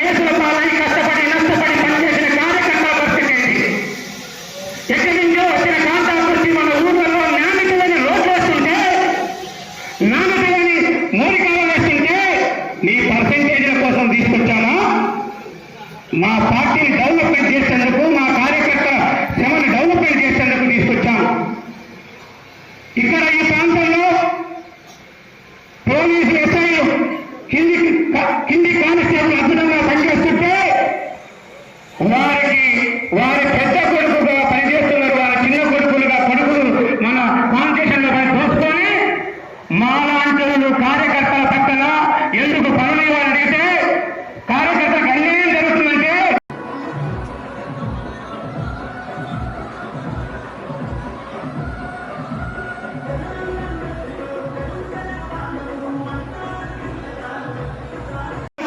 కేసుల పాలై కష్టపడి నష్టపడి పనిచేసిన కార్యకర్తల పరిస్థితి ఏంటి? ఎక్కడి నుంచో వచ్చిన కాంట్రాక్ట్ మన ఊర్లలో నాణ్యతలని రోడ్లు వేస్తుంటే, నాణ్యతలని మూలికాలు వేస్తుంటే నీ పర్సెంటేజ్ల కోసం తీసుకొచ్చామా? మా పార్టీని డెవలప్మెంట్ చేసేందుకు, మా కార్యకర్తల శ్రమను డెవలప్మెంట్ చేసేందుకు తీసుకొచ్చాము. ఇక్కడ ఈ ప్రాంతంలో పోలీసు ఎస్ఐలు కింది కానిస్టేబుల్ అద్భుతంగా పనిచేస్తుంటే వారి పెద్ద కొడుకుగా పనిచేస్తున్నారు, వారి చిన్న కొడుకులుగా కొడుకులు మన కాంపిటీషన్ లో దోసుకొని మాలాంటి కార్యకర్తల పక్కన ఎందుకు పనులు ఇవ్వాలని అడిగితే కార్యకర్తలకు అన్యాయం జరుగుతుందంటే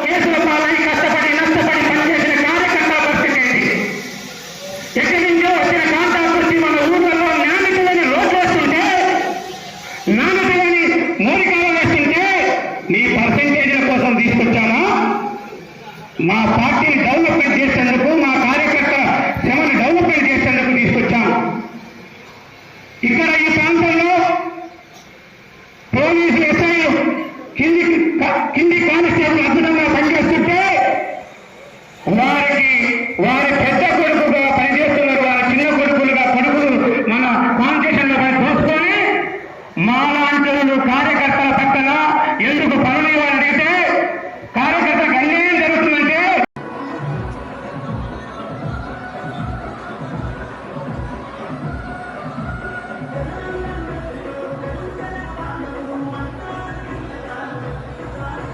కేసుల పాలై కష్టపడి నష్టపడి పనిచేసిన కార్యకర్తల పరిస్థితి ఏంటి? ఎక్కడి నుంచో వచ్చిన కాంట్రాక్ట్ మన ఊర్లలో నాణ్యతలని రోడ్లు వేస్తుంటే, నాణ్యతలని మూలికాలు వేస్తుంటే నీ పర్సెంటేజ్ల కోసం తీసుకొచ్చామా? మా పార్టీని డెవలప్మెంట్ చేసేందుకు, మా కార్యకర్తల శ్రమను డెవలప్మెంట్ చేసేందుకు తీసుకొచ్చాము. ఇక్కడ ఈ ప్రాంతంలో పోలీసు ఎస్ఐలు కింది కానిస్టేబుల్ అద్భుతంగా